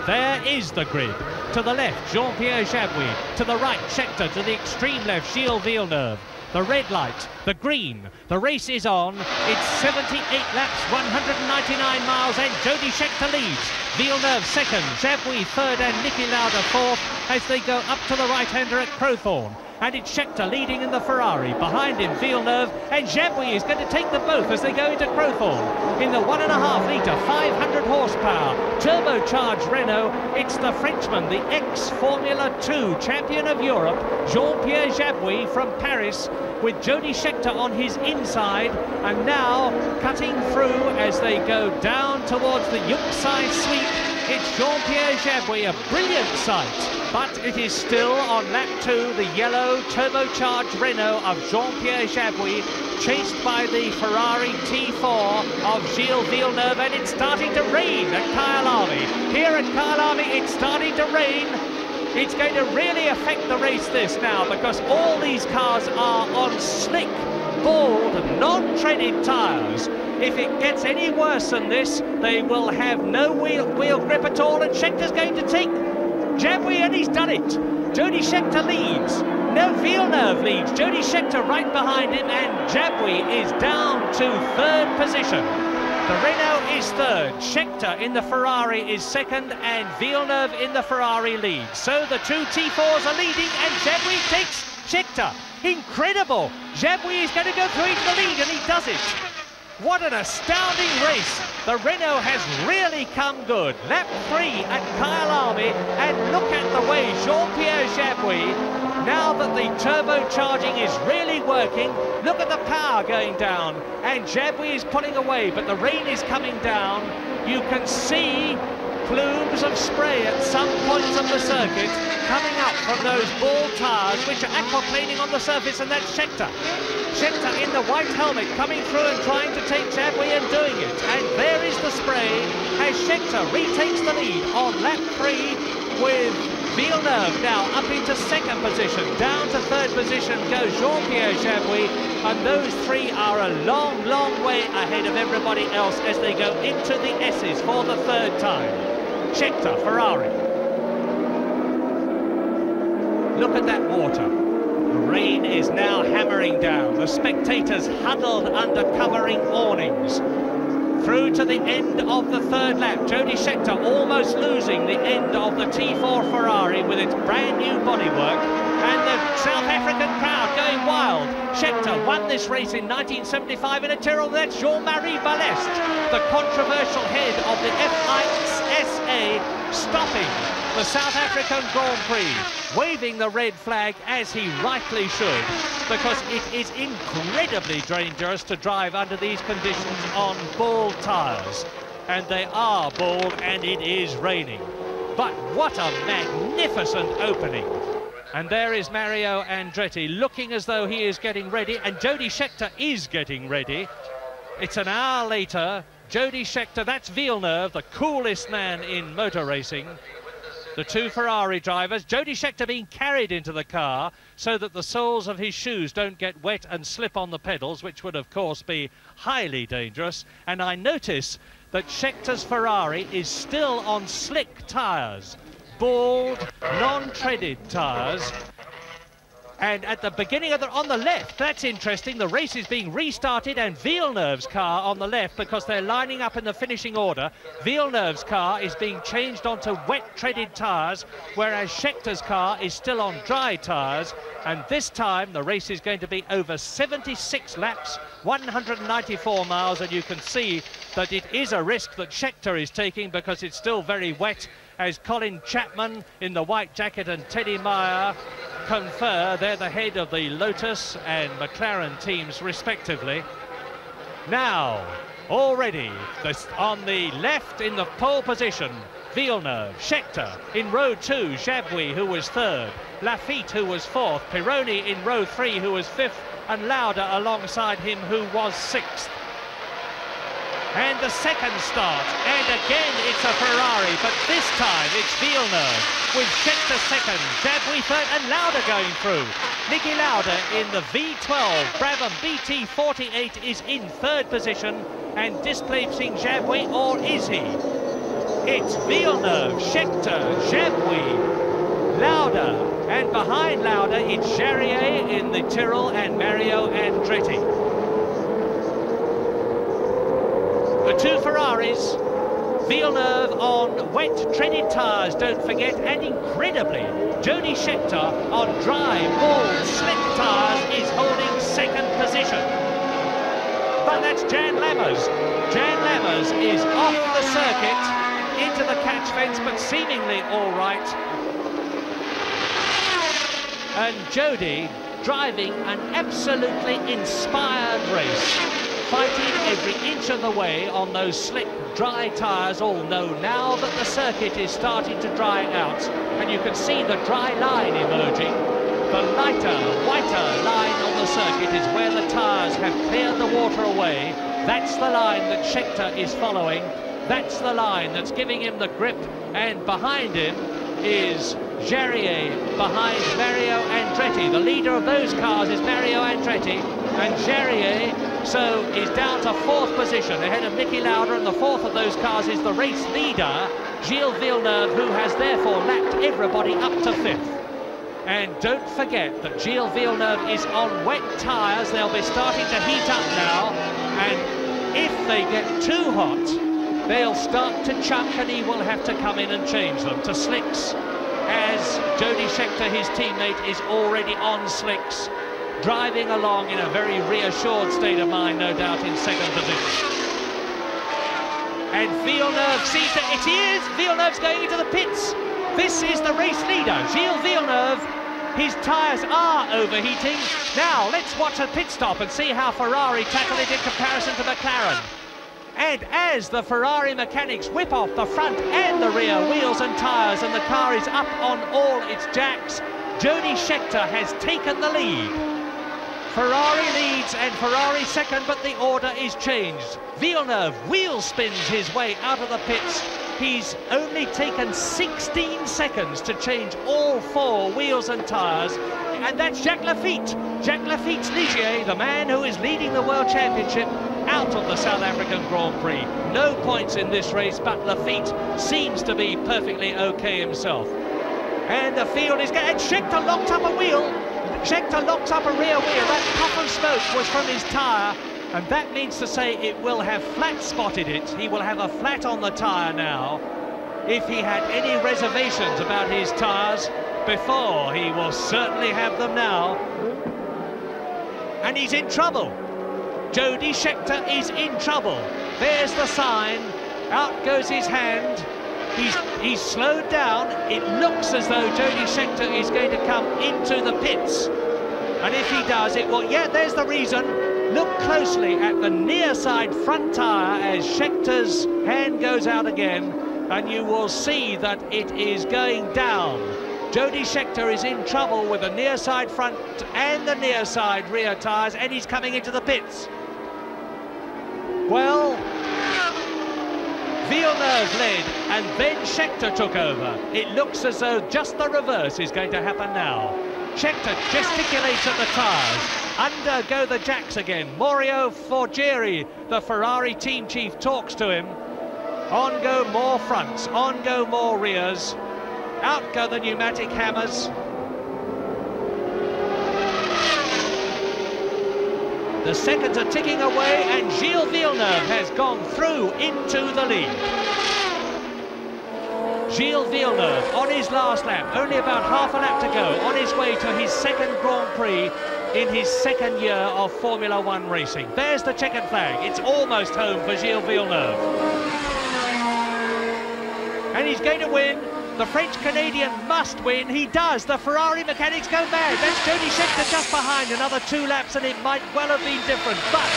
There is the grid. To the left, Jean-Pierre Jabouille. To the right, Scheckter. To the extreme left, Gilles Villeneuve. The red light, the green, the race is on. It's 78 laps, 199 miles, and Jody Scheckter leads. Villeneuve second, Jabouille third, and Niki Lauda fourth as they go up to the right-hander at Crowthorne. And it's Scheckter leading in the Ferrari. Behind him, Villeneuve, and Jabouille is going to take them both as they go into Crowthorne. In the 1.5 litre, 500 horsepower, turbocharged Renault, it's the Frenchman, the ex-Formula 2 champion of Europe, Jean-Pierre Jabouille from Paris, with Jody Scheckter on his inside, and now cutting through as they go down towards the Yuksai sweep. It's Jean-Pierre Jabouille, a brilliant sight. But it is still on lap 2, the yellow turbocharged Renault of Jean-Pierre Jabouille, chased by the Ferrari T4 of Gilles Villeneuve, and it's starting to rain at Kyalami. Here at Kyalami, it's starting to rain. It's going to really affect the race this now, because all these cars are on slick, bald, non-treaded tyres. If it gets any worse than this, they will have no wheel grip at all, and Scheckter's going to take Jabouille, and he's done it. Jody Scheckter leads. No, Villeneuve leads. Jody Scheckter right behind him, and Jabouille is down to third position. The Renault is third. Scheckter in the Ferrari is second, and Villeneuve in the Ferrari leads. So the two T4s are leading, and Jabouille takes Scheckter. Incredible! Jabouille is going to go through into the lead, and he does it. What an astounding race. The Renault has really come good. Lap 3 at Kyalami, and look at the way Jean-Pierre Jabouille, now that the turbocharging is really working, look at the power going down, and Jabouille is pulling away, but the rain is coming down. You can see plumes of spray at some points of the circuit coming up from those ball tyres which are aquaplaning on the surface, and that's Scheckter. Scheckter in the white helmet coming through and trying to take Jabouille and doing it. And there is the spray as Scheckter retakes the lead on lap 3 with Villeneuve now up into second position. Down to third position goes Jean-Pierre Jabouille, and those three are a long, long way ahead of everybody else as they go into the S's for the third time. Scheckter, Ferrari. Look at that water. The rain is now hammering down. The spectators huddled under covering awnings. Through to the end of the third lap. Jody Scheckter almost losing the end of the T4 Ferrari with its brand new bodywork. And the South African crowd going wild. Scheckter won this race in 1975 in a Tyrrell. That's Jean-Marie Balestre, the controversial head of the FISA, stopping the South African Grand Prix, waving the red flag as he rightly should, because it is incredibly dangerous to drive under these conditions on bald tyres. And they are bald, and it is raining. But what a magnificent opening. And there is Mario Andretti looking as though he is getting ready, and Jody Scheckter is getting ready. It's an hour later. Jody Scheckter, that's Villeneuve, the coolest man in motor racing. The two Ferrari drivers, Jody Scheckter being carried into the car so that the soles of his shoes don't get wet and slip on the pedals, which would of course be highly dangerous. And I notice that Scheckter's Ferrari is still on slick tyres, bald, non-treaded tyres. And at the beginning of on the left, that's interesting, the race is being restarted, and Villeneuve's car on the left, because they're lining up in the finishing order, Villeneuve's car is being changed onto wet-treaded tyres, whereas Scheckter's car is still on dry tyres. And this time the race is going to be over 76 laps, 194 miles, and you can see that it is a risk that Scheckter is taking because it's still very wet, as Colin Chapman in the white jacket and Teddy Meyer confer. They're the head of the Lotus and McLaren teams respectively. Now already on the left in the pole position, Villeneuve, Scheckter in row 2, Jabouille who was third, Laffite who was fourth, Pironi in row 3 who was fifth, and Lauda alongside him who was sixth. And the second start, and again it's a Ferrari, but this time it's Villeneuve with Scheckter second, Jabouille third, and Lauda going through. Niki Lauda in the V12 Brabham BT48 is in third position and displacing Jabouille, or is he? It's Villeneuve, Scheckter, Jabouille, Lauda, and behind Lauda it's Jarier in the Tyrrell and Mario Andretti. The two Ferraris, Villeneuve on wet treaded tyres, don't forget, and incredibly, Jody Scheckter on dry, bald, slick tyres is holding second position. But that's Jan Lammers. Jan Lammers is off the circuit, into the catch fence, but seemingly all right. And Jody driving an absolutely inspired race, fighting every inch of the way on those slick, dry tyres, although now that the circuit is starting to dry out, and you can see the dry line emerging, the lighter, whiter line on the circuit is where the tyres have cleared the water away. That's the line that Scheckter is following. That's the line that's giving him the grip, and behind him is Jarier, behind Mario Andretti. The leader of those cars is Mario Andretti, and Jarier is down to fourth position ahead of Niki Lauda, and the fourth of those cars is the race leader, Gilles Villeneuve, who has therefore lapped everybody up to fifth. And don't forget that Gilles Villeneuve is on wet tyres. They'll be starting to heat up now, and if they get too hot, they'll start to chuck, and he will have to come in and change them to slicks, as Jody Scheckter, his teammate, is already on slicks, driving along in a very reassured state of mind, no doubt, in second position. And Villeneuve sees that it is. Villeneuve's going into the pits. This is the race leader, Gilles Villeneuve. His tyres are overheating. Now, let's watch a pit stop and see how Ferrari tackle it in comparison to McLaren. And as the Ferrari mechanics whip off the front and the rear wheels and tyres, and the car is up on all its jacks, Jody Scheckter has taken the lead. Ferrari leads and Ferrari second, but the order is changed. Villeneuve wheel spins his way out of the pits. He's only taken 16 seconds to change all four wheels and tyres. And that's Jacques Laffite. Jacques Laffite's Ligier, the man who is leading the World Championship, out of the South African Grand Prix. No points in this race, but Laffite seems to be perfectly okay himself. And the field is getting... And Scheckter locked up a wheel. Scheckter locks up a rear wheel. That puff of smoke was from his tyre, and that means to say it will have flat spotted it. He will have a flat on the tyre now. If he had any reservations about his tyres before, he will certainly have them now. And he's in trouble. Jody Scheckter is in trouble. There's the sign. Out goes his hand. He's slowed down. It looks as though Jody Scheckter is going to come into the pits. And if he does, it will... Yeah, there's the reason. Look closely at the near side front tyre as Scheckter's hand goes out again, and you will see that it is going down. Jody Scheckter is in trouble with the near side front and the near side rear tyres, and he's coming into the pits. Well, Villeneuve led, and then Scheckter took over. It looks as though just the reverse is going to happen now. Scheckter gesticulates at the tyres. Under go the jacks again. Mario Forgieri, the Ferrari team chief, talks to him. On go more fronts, on go more rears. Out go the pneumatic hammers. The seconds are ticking away, and Gilles Villeneuve has gone through into the lead. Gilles Villeneuve on his last lap, only about half a lap to go, on his way to his second Grand Prix in his second year of Formula One racing. There's the checkered flag. It's almost home for Gilles Villeneuve. And he's going to win. The French-Canadian must win. He does. The Ferrari mechanics go mad. That's Jody Scheckter just behind. Another 2 laps and it might well have been different. But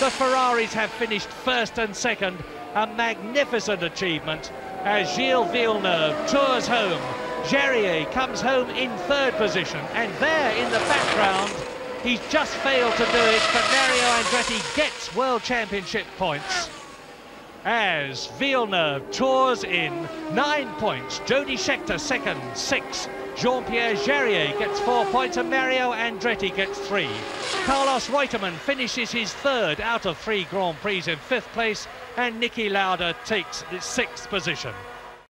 the Ferraris have finished first and second. A magnificent achievement as Gilles Villeneuve tours home. Jarier comes home in third position. And there in the background, he's just failed to do it, but Mario Andretti gets World Championship points. As Villeneuve tours in 9 points, Jody Scheckter second, 6, Jean-Pierre Jarier gets 4 points and Mario Andretti gets 3. Carlos Reutemann finishes his 3rd out of 3 Grand Prix in 5th place, and Niki Lauda takes the 6th position.